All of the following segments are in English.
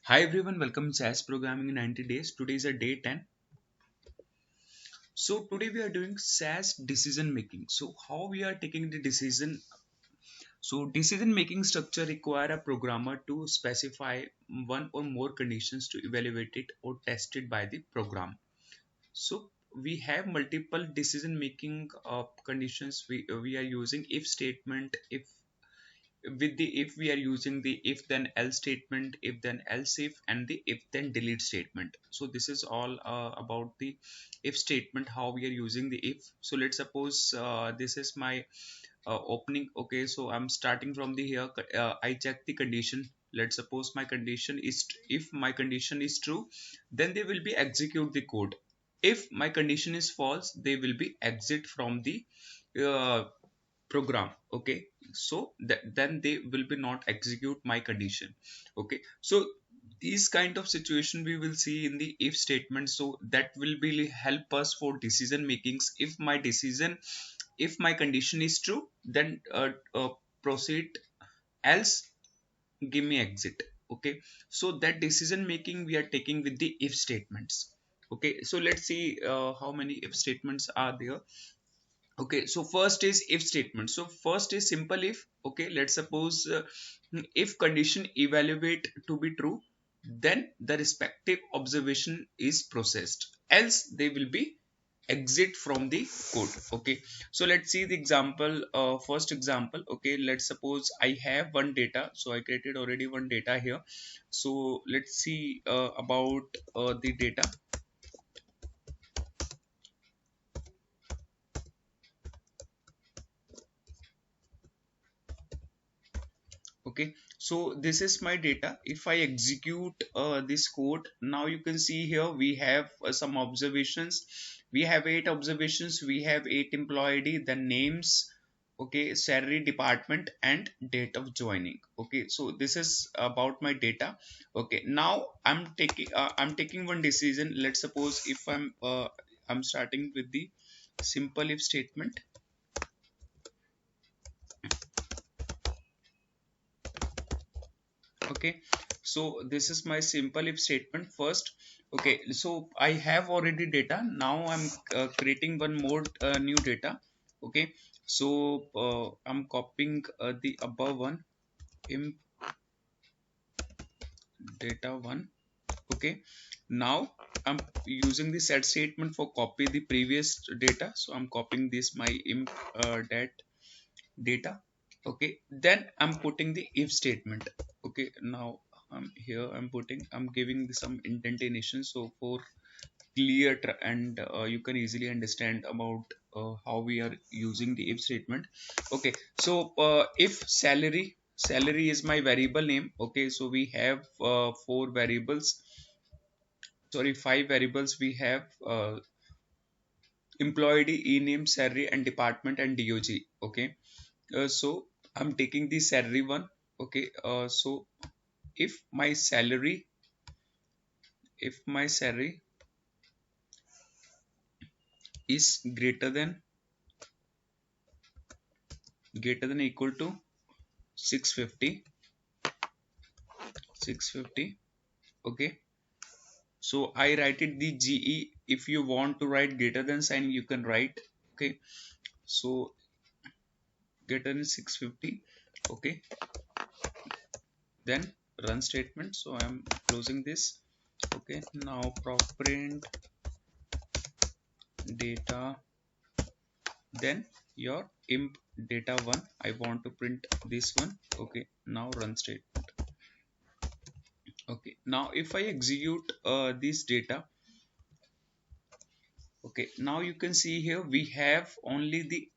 Hi everyone, welcome to SAS Programming in 90 days. Today is a day 10. So today we are doing SAS decision making. So how we are taking the decision. So decision making structure require a programmer to specify one or more conditions to evaluate it or test it by the program. So we have multiple decision making conditions. We are using if statement, if with the if we are using the if then else statement, if then else if, and the if then delete statement. So this is all about the if statement, how we are using the if. So let's suppose this is my opening. Okay, so I'm starting from the here. I check the condition. Let's suppose my condition is if my condition is true, then they will be execute the code. If my condition is false, they will be exit from the uh, program. Okay, so then they will be not execute my condition. Okay, so these kind of situation we will see in the if statement. So that will be help us for decision makings. If my condition is true, then proceed, else give me exit. Okay, so that decision making we are taking with the if statements. Okay, so let's see how many if statements are there. Okay, so first is if statement. So first is simple if. Okay, let's suppose if condition evaluate to be true, then the respective observation is processed, else they will be exit from the code. Okay, so let's see the example. First example. Okay, let's suppose I have one data. So I created already one data here. So let's see about the data. Okay, so this is my data. If I execute this code, now you can see here we have some observations. We have 8 observations. We have 8 employee ID, then names, okay, salary, department, and date of joining. Okay, so this is about my data. Okay, now I'm taking one decision. Let's suppose if I'm starting with the simple if statement. Okay, so this is my simple if statement first. Okay, so I have already data. Now I'm creating one more new data. Okay, so I'm copying the above one, imp data one. Okay, now I'm using the set statement for copy the previous data. So I'm copying this my imp dat data. Okay, then I'm putting the if statement. Okay, now here I'm giving some indentation so for clear and you can easily understand about how we are using the if statement. Okay, so if salary is my variable name. Okay, so we have 4 variables, sorry, 5 variables. We have employee ID, e-name, salary, and department, and dog. Okay, so I'm taking the salary one. Okay, so if my salary if my salary is greater than equal to 650. Okay, so I write it the GE. If you want to write greater than sign, you can write. Okay, so greater than 650. Okay, then run statement. So I'm closing this. Okay, now print data, then your imp data one. I want to print this one. Okay, now run statement. Okay, now if I execute this data. Okay, now you can see here we have only the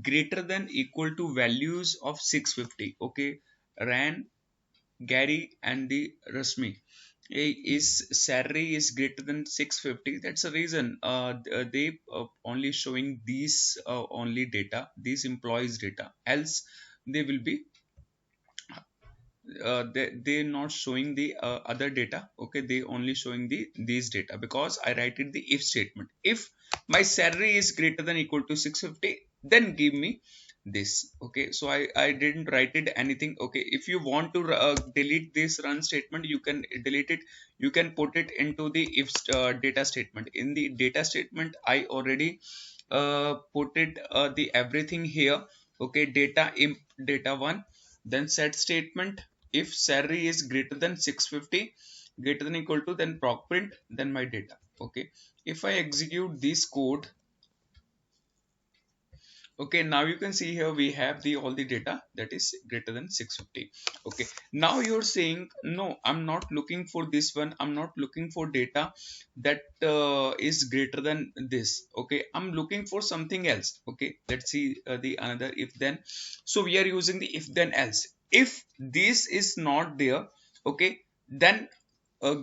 greater than equal to values of 650. Okay, Ran, Gary, and the Rasmi. Is salary is greater than 650. That's the reason they only showing these only data, these employees data, else they will be they're not showing the other data. Okay, they only showing these data because I write it the if statement. If my salary is greater than equal to 650, then give me this. Okay, so I didn't write it anything. Okay, if you want to delete this run statement, you can delete it. You can put it into the if data statement. In the data statement I already put it the everything here. Okay, data imp data 1, then set statement. If salary is greater than 650, greater than equal to, then proc print, then my data. Okay, if I execute this code, okay, now you can see here we have the all the data that is greater than 650. Okay, now you're saying no, I'm not looking for this one, I'm not looking for data that is greater than this. Okay, I'm looking for something else. Okay, let's see the another if then. So we are using the if then else. If this is not there, okay, then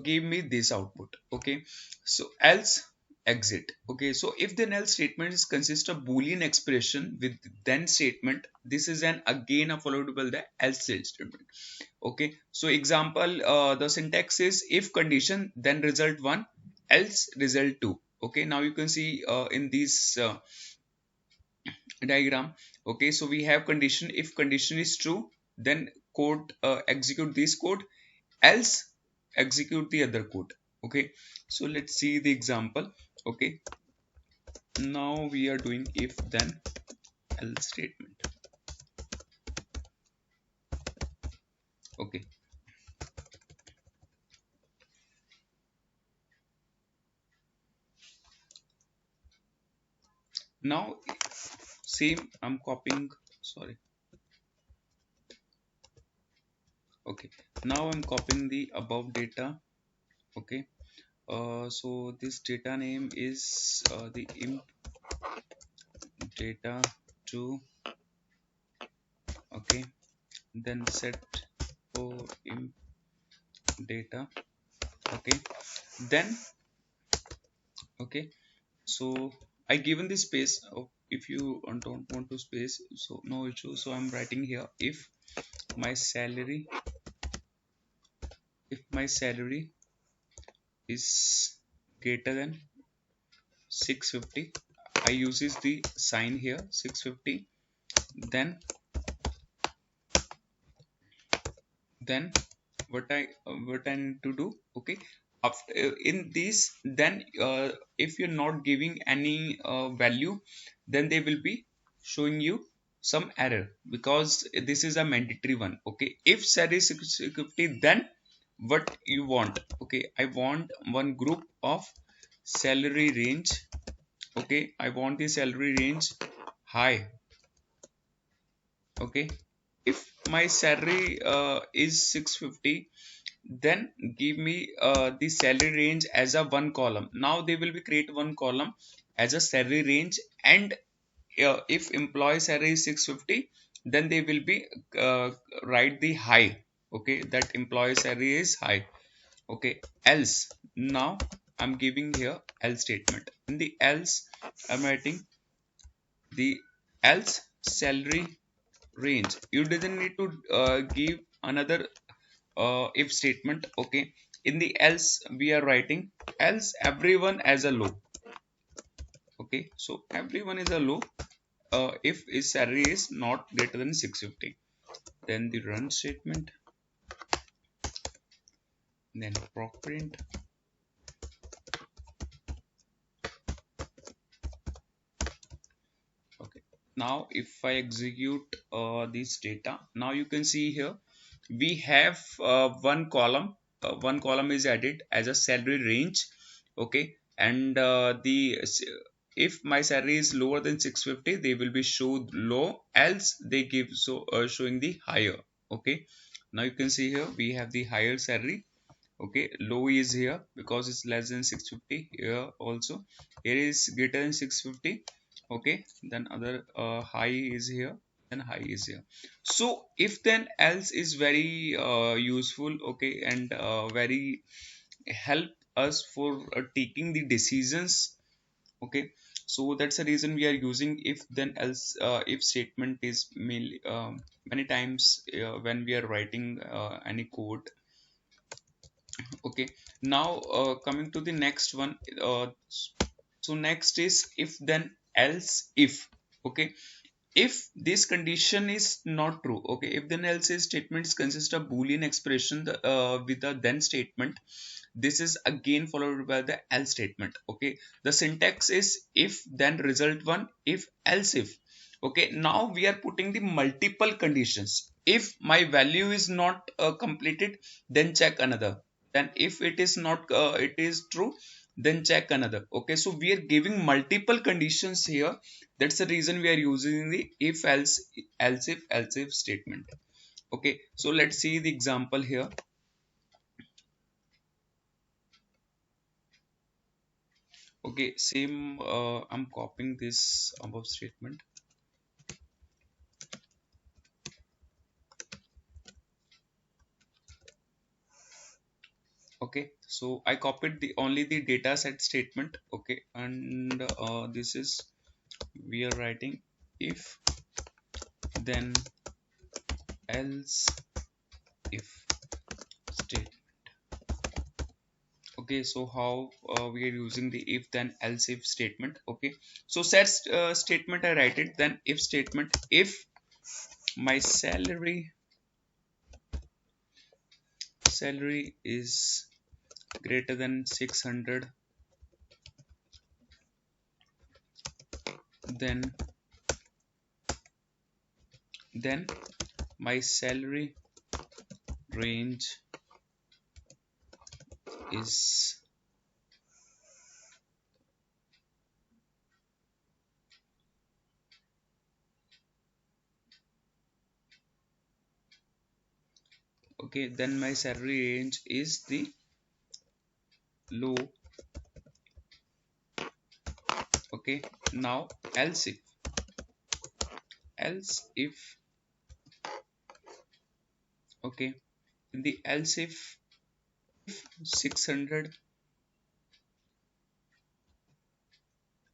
give me this output. Okay, so else exit. Okay, so if then else statement is consist of boolean expression with then statement, this is an again a followed by the else statement. Okay, so example, the syntax is if condition then result 1, else result 2. Okay, now you can see in this diagram. Okay, so we have condition. If condition is true, then code execute this code, else execute the other code. Okay, so let's see the example. Okay, now we are doing if then else statement. Okay, now same I'm copying, sorry. Okay, now I'm copying the above data. Okay, so this data name is the imp data 2. Okay, then set for imp data. Okay, then okay, so I given the space of, if you don't want to space, so no issue. So I'm writing here my salary if my salary is greater than 650, I uses the sign here 650. then then what I need to do. Okay, after in this, then if you're not giving any value, then they will be showing you some error, because this is a mandatory one. Okay, if set is 650, then what you want. Okay, I want one group of salary range. Okay, I want the salary range high. Okay, if my salary is 650, then give me the salary range as a one column. Now they will be create one column as a salary range, and if employee salary is 650, then they will be write the high. Okay, that employee salary is high. Okay, else. Now I'm giving here else statement. In the else, I'm writing the else salary range. You doesn't need to give another if statement. Okay, in the else we are writing else everyone as a low. Okay, so everyone is a low if his salary is not greater than 650. Then the run statement, then proc print. Okay, now if I execute this data, now you can see here we have one column is added as a salary range. Okay, and the if my salary is lower than 650, they will be showed low, else they give so showing the higher. Okay, now you can see here we have the higher salary. Okay, low is here because it's less than 650. Here also here is greater than 650. Okay, then other high is here, then high is here. So if then else is very useful. Okay, and very help us for taking the decisions. Okay, so that's the reason we are using if then else if statement is many times when we are writing any code. Okay, now coming to the next one. So next is if then else if. Okay, if this condition is not true, okay, if then else statements consist of boolean expression with a then statement, this is again followed by the else statement. Okay, the syntax is if then result one, if else if. Okay, now we are putting the multiple conditions. If my value is not completed, then check another. Then if it is not it is true, then check another. Okay, so we are giving multiple conditions here. That's the reason we are using the if else if statement. Okay, so let's see the example here. Okay, same, I'm copying this above statement. Okay, so I copied the only the data set statement. Okay, and this is we are writing if then else if state. Okay, so how we are using the if then else if statement. Okay, so set statement I write it, then if statement, if my salary is greater than 600, then then my salary range is okay, then my salary range is the low. Okay, now else if okay, in the else if 600,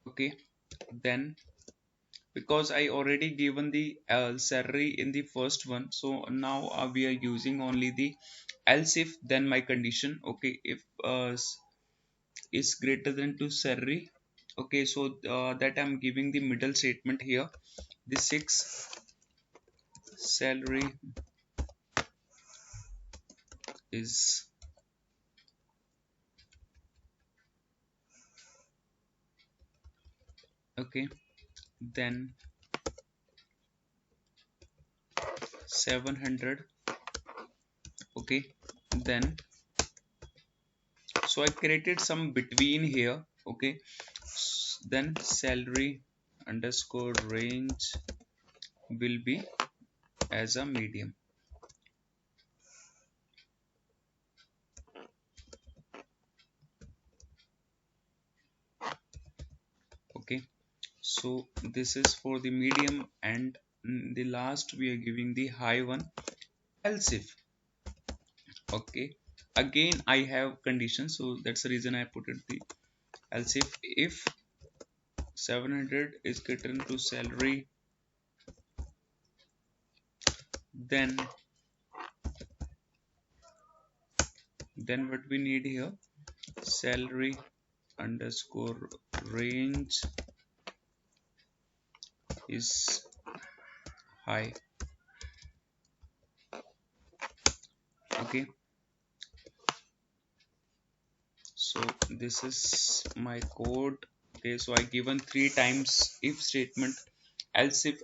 okay, then because I already given the salary in the first one, so now we are using only the else if then my condition. Okay, if is greater than to salary. Okay, so that I'm giving the middle statement here, the 6 salary is okay, then 700. Okay, then so I created some between here. Okay, then salary underscore range will be as a medium. Okay, so this is for the medium, and the last we are giving the high one, else if. Okay, again I have conditions, so that's the reason I put it the else if 700 is greater than to salary, then what we need here, salary underscore range is high. Okay, so this is my code. Okay, so I given three times if statement, else if.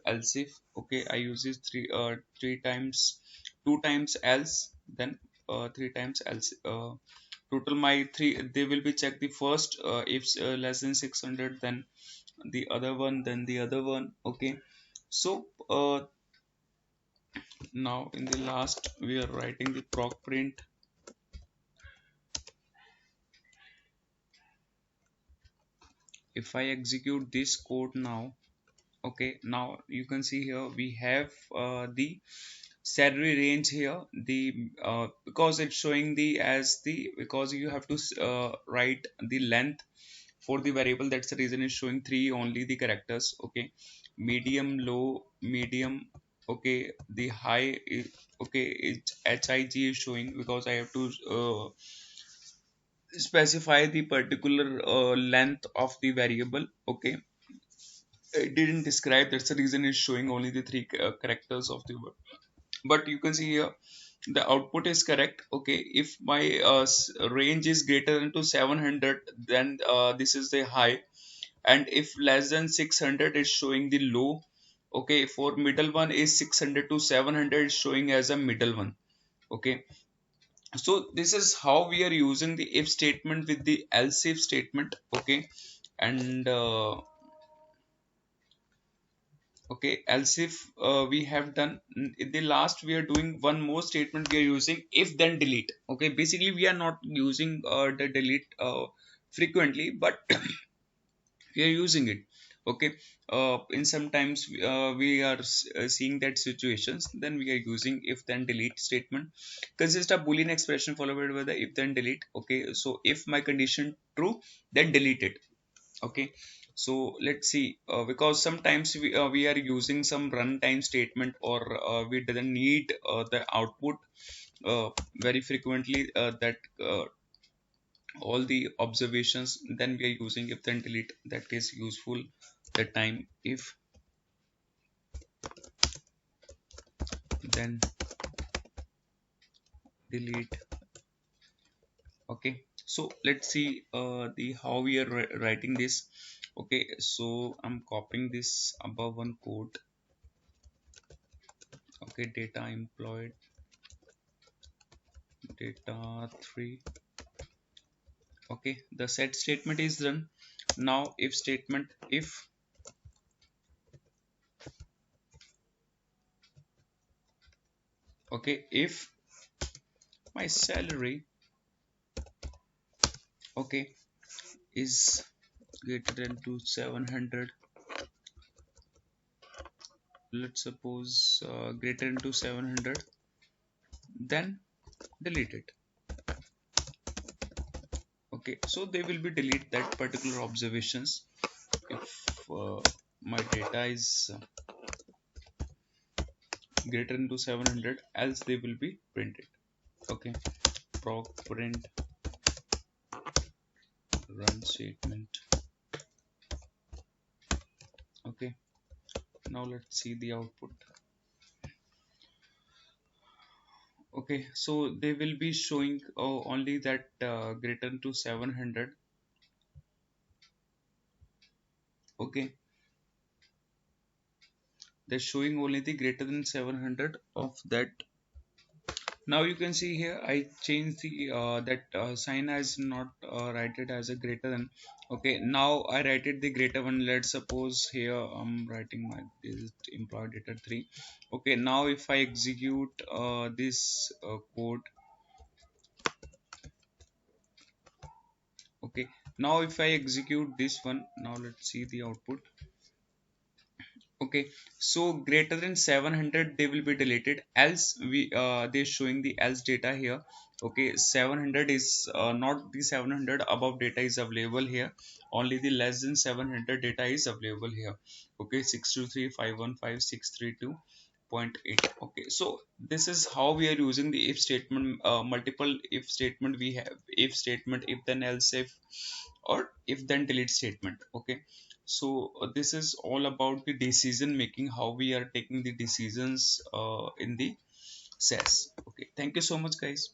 Okay, I use this three times, two times else, then three times else. Total my three, they will be checked the first if less than 600, then the other one, then the other one. Okay, so now in the last we are writing the proc print. If I execute this code now, okay, now you can see here we have the salary range here, the because it's showing the as the, because you have to write the length for the variable, that's the reason it's showing three only the characters. Okay, medium, low, medium. Okay, the high is, okay, it's HIG is showing because I have to specify the particular length of the variable. Okay, it didn't describe. That's the reason it's showing only the three characters of the word. But you can see here the output is correct. Okay, if my range is greater than to 700, then this is the high, and if less than 600 is showing the low. Okay, for middle one is 600 to 700 is showing as a middle one. Okay, so this is how we are using the if statement with the else if statement. Okay, and okay, else if we have done in the last, we are doing one more statement. We are using if then delete. Okay, basically we are not using the delete frequently, but we are using it. Okay, in sometimes we are seeing that situations, then we are using if then delete statement. Consists of boolean expression followed by the if then delete. Okay, so if my condition true, then delete it. Okay, so let's see, because sometimes we are using some runtime statement, or we doesn't need the output very frequently, that all the observations, then we are using if then delete. That is useful that time. If then delete. Okay, so let's see the how we are writing this. Okay, so I'm copying this above one code. Okay, data employed, data 3. Okay, the set statement is done. Now if statement, if. Okay, if my salary, okay, is greater than to 700, let's suppose greater than to 700, then delete it. Okay, so they will be delete that particular observations. If my data is greater than to 700, else they will be printed. Okay, proc print run statement. Okay, now let's see the output. Okay, so they will be showing only that greater than to 700. Okay, they're showing only the greater than 700 of that. Now you can see here I changed the that sign as not write it as a greater than. Okay, now I write it the greater one. Let's suppose here I'm writing my this employee data 3. Okay, now if I execute this code. Okay, now if I execute this one, now let's see the output. Okay, so greater than 700 they will be deleted, else we they're showing the else data here. Okay, 700 is not the 700 above data is available here, only the less than 700 data is available here. Okay, 623.515.632.8. Okay, so this is how we are using the if statement. Multiple if statement we have: if statement, if then else if, or if then delete statement. Okay, so this is all about the decision making, how we are taking the decisions in the SAS. Okay, thank you so much guys.